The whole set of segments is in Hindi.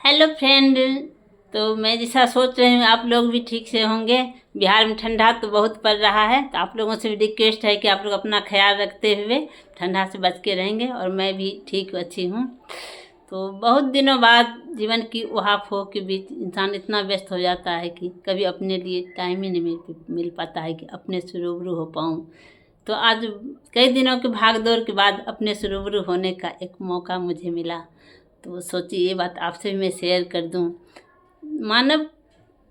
Hello friend. तो मैं जैसा सोच रही हूँ आप लोग भी ठीक से होंगे। बिहार में ठंडा तो बहुत पड़ रहा है, तो आप लोगों से भी रिक्वेस्ट है कि आप लोग अपना ख्याल रखते हुए ठंडा से बच के रहेंगे। और मैं भी ठीक अच्छी हूँ। तो बहुत दिनों बाद जीवन की उहापोह के बीच इंसान इतना व्यस्त हो जाता है कि कभी अपने लिए टाइम ही नहीं मिल पाता है कि अपने से रूबरू हो पाऊँ। तो आज कई दिनों के भाग दौड़ के बाद अपने से रूबरू होने का एक मौका मुझे मिला। तो सोची ये बात आपसे भी मैं शेयर कर दूं। मानव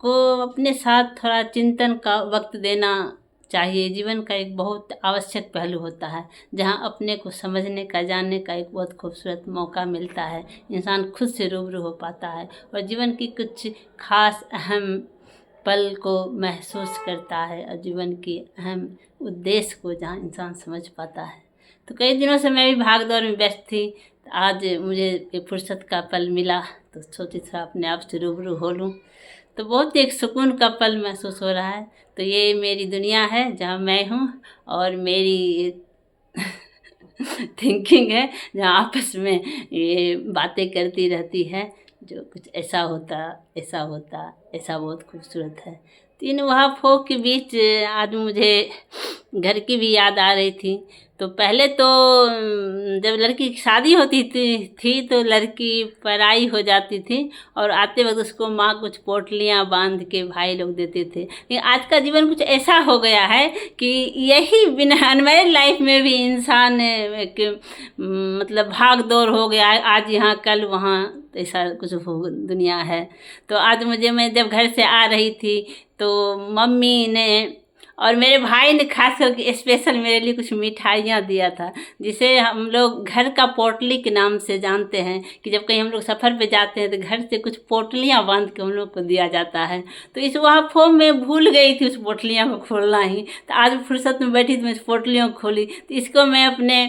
को अपने साथ थोड़ा चिंतन का वक्त देना चाहिए। जीवन का एक बहुत आवश्यक पहलू होता है, जहां अपने को समझने का, जानने का एक बहुत खूबसूरत मौका मिलता है। इंसान खुद से रूबरू हो पाता है और जीवन की कुछ खास अहम पल को महसूस करता है और जीवन की अहम उद्देश्य को जहाँ इंसान समझ पाता है। तो कई दिनों से मैं भी भाग दौड़ में व्यस्त थी। तो आज मुझे एक फुर्सत का पल मिला, तो सोची थोड़ा अपने आप से रूबरू हो लूँ। तो बहुत एक सुकून का पल महसूस हो रहा है। तो ये मेरी दुनिया है जहाँ मैं हूँ, और मेरी थिंकिंग है जहाँ आपस में ये बातें करती रहती है। जो कुछ ऐसा होता, ऐसा होता, ऐसा बहुत खूबसूरत है। तो इन वहाँ के बीच आज मुझे घर की भी याद आ रही थी। तो पहले तो जब लड़की की शादी होती थी तो लड़की पराई हो जाती थी, और आते वक्त उसको माँ कुछ पोटलियाँ बांध के भाई लोग देते थे। लेकिन आज का जीवन कुछ ऐसा हो गया है कि यही बिना अनमैरिड लाइफ में भी इंसान एक मतलब भाग दौड़ हो गया है। आज यहाँ कल वहाँ, ऐसा कुछ हो दुनिया है। तो आज मैं जब घर से आ रही थी तो मम्मी ने और मेरे भाई ने खास करके स्पेशल मेरे लिए कुछ मिठाइयाँ दिया था, जिसे हम लोग घर का पोटली के नाम से जानते हैं। कि जब कहीं हम लोग सफ़र पे जाते हैं तो घर से कुछ पोटलियाँ बांध के हम लोग को दिया जाता है। तो इस वहाँ फोम में भूल गई थी उस पोटलियाँ को खोलना ही। तो आज फुर्सत में बैठी तो मैं इस पोटलियों को खोली, तो इसको मैं अपने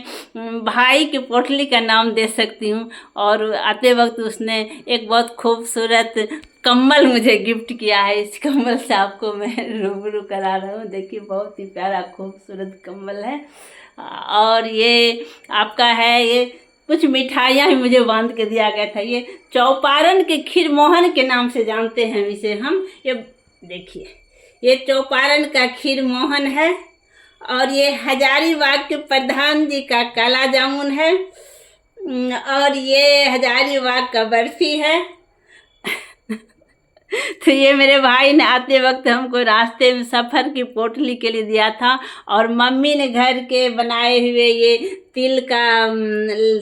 भाई के पोटली का नाम दे सकती हूँ। और आते वक्त उसने एक बहुत खूबसूरत कम्बल मुझे गिफ्ट किया है। इस कम्बल से आपको मैं रूबरू करा रहा हूँ। देखिए बहुत ही प्यारा खूबसूरत कम्बल है। और ये आपका है। ये कुछ मिठाइयाँ भी मुझे बांध के दिया गया था। ये चौपारण के खीर मोहन के नाम से जानते हैं इसे हम। ये देखिए, ये चौपारण का खीर मोहन है। और ये हजारीबाग के प्रधान जी का काला जामुन है। और ये हजारीबाग का बर्फी है। तो ये मेरे भाई ने आते वक्त हमको रास्ते में सफ़र की पोटली के लिए दिया था। और मम्मी ने घर के बनाए हुए ये तिल का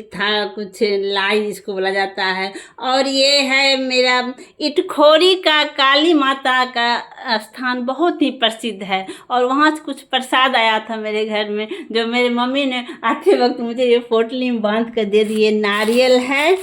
था, कुछ लाई जिसको बोला जाता है। और ये है मेरा इटखोरी का काली माता का स्थान, बहुत ही प्रसिद्ध है। और वहाँ से कुछ प्रसाद आया था मेरे घर में, जो मेरे मम्मी ने आते वक्त मुझे ये पोटली में बांध कर दे दी। ये नारियल है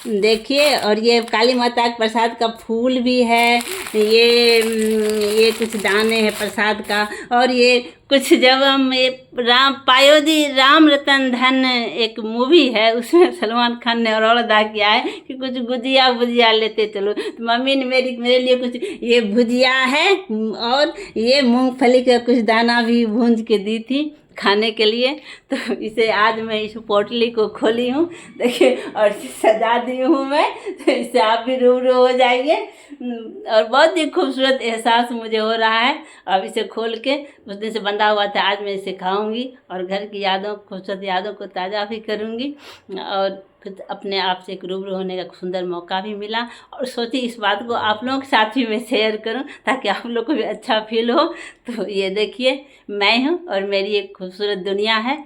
देखिए, और ये काली माता के प्रसाद का फूल भी है। ये कुछ दाने हैं प्रसाद का। और ये कुछ जब हम ये पायोदी राम रतन धन एक मूवी है, उसमें सलमान खान ने रोल अदा किया है कि कुछ गुजिया लेते चलो। तो मम्मी ने मेरे लिए कुछ ये भुजिया है और ये मूंगफली का कुछ दाना भी भूंज के दी थी खाने के लिए। तो इसे आज मैं इस पोटली को खोली हूँ, देखिए, और इसे सजा दी हूँ मैं। तो इससे आप भी रूबरू हो जाइए। और बहुत ही खूबसूरत एहसास मुझे हो रहा है। अब इसे खोल के उस दिन से बंधा हुआ था, आज मैं इसे खाऊंगी और घर की यादों, खूबसूरत यादों को ताज़ा भी करूंगी। और फिर अपने आप से एक रूबरू होने का सुंदर मौका भी मिला। और सोची इस बात को आप लोगों के साथ भी मैं शेयर करूं, ताकि आप लोग को भी अच्छा फील हो। तो ये देखिए, मैं हूं और मेरी एक खूबसूरत दुनिया है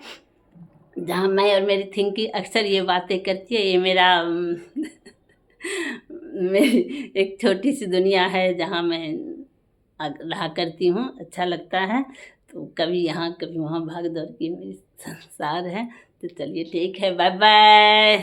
जहां मैं और मेरी थिंकिंग अक्सर ये बातें करती है। ये मेरा मेरी एक छोटी सी दुनिया है जहां मैं रहा करती हूँ, अच्छा लगता है। तो कभी यहाँ कभी वहाँ भाग दौड़ की मेरी संसार है। तो चलिए ठीक है, बाय बाय।